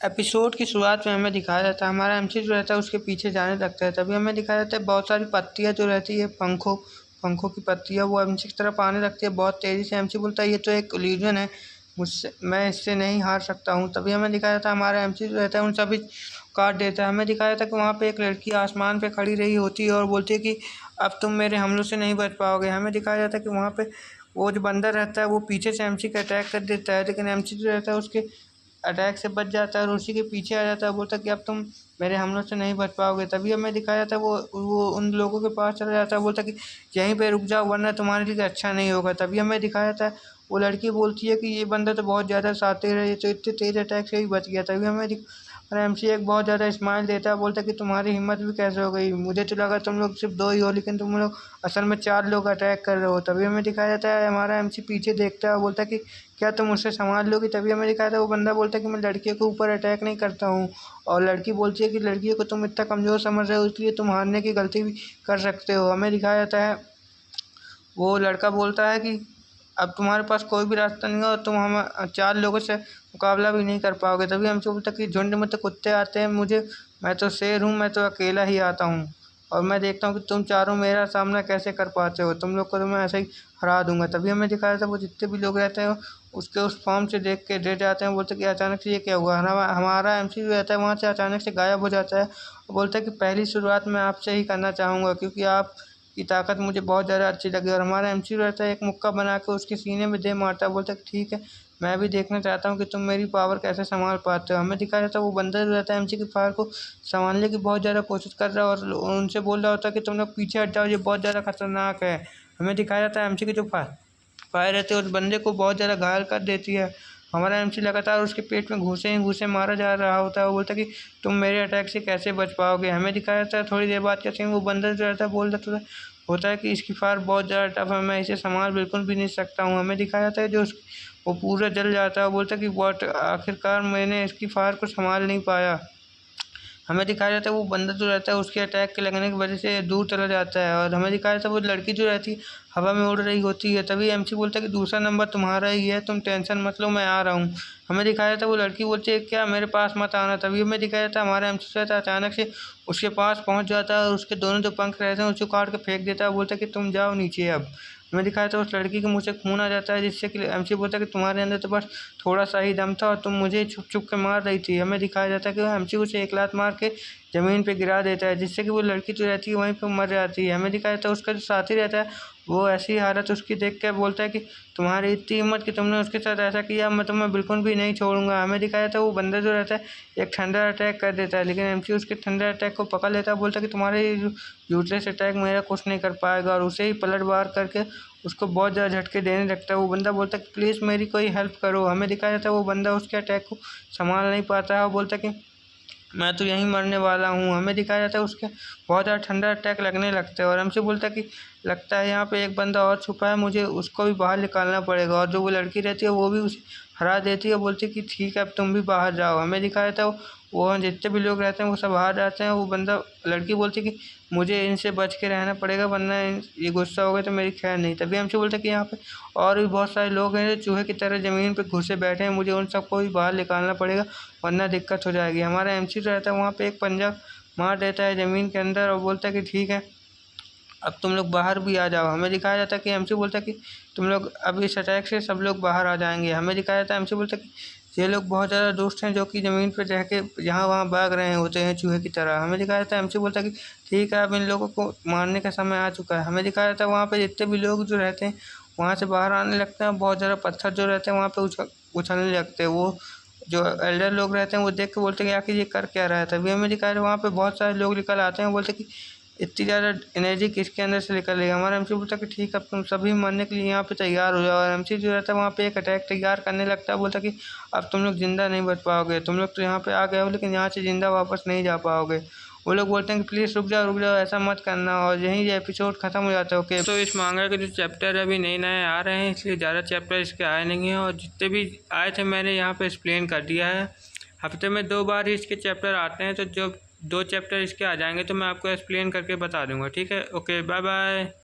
Episode की शुरुआत में हमें दिखाया जाता है हमारा एमसी जो रहता है उसके पीछे जाने लगता है। तभी हमें दिखाया जाता है बहुत सारी पत्तियाँ जो रहती है पंखों की पत्तियाँ वो एमसी की तरफ आने लगती है बहुत तेज़ी से। एमसी बोलता है ये तो एक इल्यूजन है, मुझसे मैं इससे नहीं हार सकता हूँ। तभी हमें दिखाया जाता है हमारा एमसी जो रहता है उन सभी काट देता है। हमें दिखाया जाता है कि वहाँ पे एक लड़की आसमान पे खड़ी रही होती है और बोलती है कि अब तुम मेरे हमलों से नहीं बच पाओगे। हमें दिखाया जाता है कि वहाँ पे वो जो बंदर रहता है वो पीछे से एमसी का अटैक कर देता है, लेकिन एमसी जो रहता है उसके अटैक से बच जाता है और उसी के पीछे आ जाता है। बोलता है कि अब तुम मेरे हमलों से नहीं बच पाओगे। तभी हमें दिखाया जाता है वो उन लोगों के पास चला जाता है। बोलता है कि यहीं पे रुक जाओ वरना तुम्हारे लिए अच्छा नहीं होगा। तभी हमें दिखाया जाता है वो लड़की बोलती है कि ये बंदा तो बहुत ज़्यादा शातिर है, ये तो इतने तेज़ अटैक से ही बच गया। तभी हमें और एमसी एक बहुत ज़्यादा स्माइल देता है, बोलता है कि तुम्हारी हिम्मत भी कैसे हो गई, मुझे तो लगा तुम लोग सिर्फ 2 ही हो, लेकिन तुम लोग असल में 4 लोग अटैक कर रहे हो। तभी हमें दिखाया जाता है हमारा एमसी पीछे देखता है और बोलता है कि क्या तुम मुझसे संभाल लोगी। तभी हमें दिखाया था वो बंदा बोलता है कि मैं लड़कियों के ऊपर अटैक नहीं करता हूँ। और लड़की बोलती है कि लड़कियों को तुम इतना कमज़ोर समझ रहे हो इसलिए तुम हारने की गलती भी कर सकते हो। हमें दिखाया जाता है वो लड़का बोलता है कि अब तुम्हारे पास कोई भी रास्ता नहीं है और तुम हम 4 लोगों से मुकाबला भी नहीं कर पाओगे। तभी हमसे बोलता है कि झुंड में तो कुत्ते आते हैं, मैं तो शेर हूँ, मैं तो अकेला ही आता हूँ और मैं देखता हूँ कि तुम चारों मेरा सामना कैसे कर पाते हो, तुम लोग को तो मैं ऐसे ही हरा दूंगा। तभी हमें दिखाया था वो जितने भी लोग रहते हैं उसके उस फॉर्म से देख के डर जाते हैं। बोलते हैं कि अचानक से ये क्या हुआ। हमारा एमसी जो रहता है वहाँ से अचानक से गायब हो जाता है और बोलता है कि पहली शुरुआत मैं आपसे ही करना चाहूँगा क्योंकि आप की ताकत मुझे बहुत ज़्यादा अच्छी लगी। और हमारा एमसी रहता है एक मुक्का बना के उसके सीने में दे मारता है। बोलता है कि ठीक है, मैं भी देखना चाहता हूँ कि तुम मेरी पावर कैसे संभाल पाते हो। हमें दिखाया जाता है वो बंदर जो रहता है एमसी की पावर को संभालने की बहुत ज़्यादा कोशिश कर रहा है और उनसे बोल रहा होता है कि तुम लोग पीछे हट जाओ, ये बहुत ज़्यादा खतरनाक है। हमें दिखाया जाता है एमसी की जो फायर रहती है उस बंदे को बहुत ज़्यादा घायल कर देती है। हमारा एमसी लगातार उसके पेट में घूसे ही घूसे मारा जा रहा होता है। वो बोलता है कि तुम मेरे अटैक से कैसे बच पाओगे। हमें दिखाया जाता है थोड़ी देर बाद क्या सीन वो बंदर जो रहता है बोल देता होता है कि इसकी फायर बहुत ज़्यादा टफ है, मैं इसे संभाल बिल्कुल भी नहीं सकता हूँ। हमें दिखाया जाता है वो पूरा जल जाता है। वो बोलता है कि वॉट आखिरकार मैंने इसकी फायर को संभाल नहीं पाया। हमें दिखाया जाता है वो बंदा जो रहता है उसके अटैक के लगने की वजह से दूर चला जाता है। और हमें दिखाया जाता है वो लड़की जो रहती है हवा में उड़ रही होती है। तभी एमसी बोलता है कि दूसरा नंबर तुम्हारा ही है, तुम टेंशन मत लो, मैं आ रहा हूँ। हमें दिखाया जाता है वो लड़की बोलती है क्या मेरे पास मत आना। तभी हमें दिखाया जाता है हमारा एमसी रहता है अचानक से उसके पास पहुँच जाता है और उसके दोनों जो पंख रहते हैं उसको काट के फेंक देता है। बोलता है कि तुम जाओ नीचे अब। हमें दिखाया था उस लड़की के मुँह से खून आ जाता है जिससे कि एमसी बोलता है कि तुम्हारे अंदर तो बस थोड़ा सा ही दम था और तुम मुझे छुप छुप के मार रही थी। हमें दिखाया जाता है कि एमसी उसे एक लात मार के ज़मीन पे गिरा देता है जिससे कि वो लड़की जो रहती है वहीं पे मर जाती है। हमें दिखाया जाता है उसका जो साथी रहता है वो ऐसी हालत उसकी देख के बोलता है कि तुम्हारी इतनी हिम्मत कि तुमने उसके साथ ऐसा किया, मैं तुम्हें बिल्कुल भी नहीं छोड़ूंगा। हमें दिखाया जाता है वो बंदा जो रहता है एक थंडर अटैक कर देता है, लेकिन एमसी उसके थंडर अटैक को पकड़ लेता है। बोलता है कि तुम्हारे यूटलेस अटैक मेरा कुछ नहीं कर पाएगा और उसे ही पलट वार करके उसको बहुत ज़्यादा झटके देने लगता है। वो बंदा बोलता है कि प्लीज़ मेरी कोई हेल्प करो। हमें दिखाया जाता है वो बंदा उसके अटैक को संभाल नहीं पाता है और बोलता है कि मैं तो यहीं मरने वाला हूँ। हमें दिखाया जाता है उसके बहुत ज़्यादा ठंडा अटैक लगने लगता है और हमसे बोलता है कि लगता है यहाँ पे एक बंदा और छुपा है, मुझे उसको भी बाहर निकालना पड़ेगा। और जो वो लड़की रहती है वो भी उसे हरा देती है, बोलती है कि ठीक है अब तुम भी बाहर जाओ। हमें दिखाया जाता है वो जितने भी लोग रहते हैं वो सब बाहर जाते हैं। वो बंदा लड़की बोलती है कि मुझे इनसे बच के रहना पड़ेगा वरना ये गुस्सा हो गए तो मेरी खैर नहीं। तभी हमसे बोलते हैं कि यहाँ पे और भी बहुत सारे लोग हैं जो चूहे की तरह ज़मीन पे घुसे बैठे हैं, मुझे उन सबको भी बाहर निकालना पड़ेगा वरना दिक्कत हो जाएगी। हमारा एमसी जो रहता है वहाँ पे एक पंजा मार देता है ज़मीन के अंदर और बोलता है कि ठीक है अब तुम लोग बाहर भी आ जाओ। हमें दिखाया जाता है कि एमसी बोलता है कि तुम लोग अब इस अटैक से सब लोग बाहर आ जाएंगे। हमें दिखाया जाता है एमसी बोलता है कि ये लोग बहुत ज़्यादा दोस्त हैं जो कि ज़मीन पर रह के यहाँ वहाँ भाग रहे होते हैं चूहे की तरह। हमें दिखाया जाता है एमसी बोलता है कि ठीक है अब इन लोगों को मारने का समय आ चुका है। हमें दिखाया जाता है वहाँ पर जितने भी लोग जो रहते हैं वहाँ से बाहर आने लगते हैं। बहुत ज़्यादा पत्थर जो रहते हैं वहाँ पर उछलने लगते हैं। वो जो एल्डर लोग रहते हैं वो देख के बोलते हैं कि आखिर ये कर क्या रहा है। तभी हमें दिखाया वहाँ पे बहुत सारे लोग निकल आते हैं, बोलते हैं कि इतनी ज़्यादा एनर्जी किसके अंदर से निकल रही है। हमारा एमसी बोलता है कि ठीक है अब तुम सभी मरने के लिए यहाँ पे तैयार हो जाओ। और एमसी जो रहता है वहाँ पे एक अटैक तैयार करने लगता है। बोलता है कि अब तुम लोग जिंदा नहीं बच पाओगे, तुम लोग तो यहाँ पे आ गए हो लेकिन यहाँ से जिंदा वापस नहीं जा पाओगे। वो लोग बोलते हैं कि प्लीज़ रुक जाओ ऐसा मत करना। और यहीं ये एपिसोड खत्म हो जाता है। ओके तो इस मांगा के जो चैप्टर अभी नए नए आ रहे हैं इसलिए ज़्यादा चैप्टर इसके आए नहीं हैं और जितने भी आए थे मैंने यहाँ पे एक्सप्लेन कर दिया है। हफ्ते में 2 बार ही इसके चैप्टर आते हैं तो जो 2 चैप्टर इसके आ जाएंगे तो मैं आपको एक्सप्लेन करके बता दूंगा। ठीक है, ओके बाय बाय।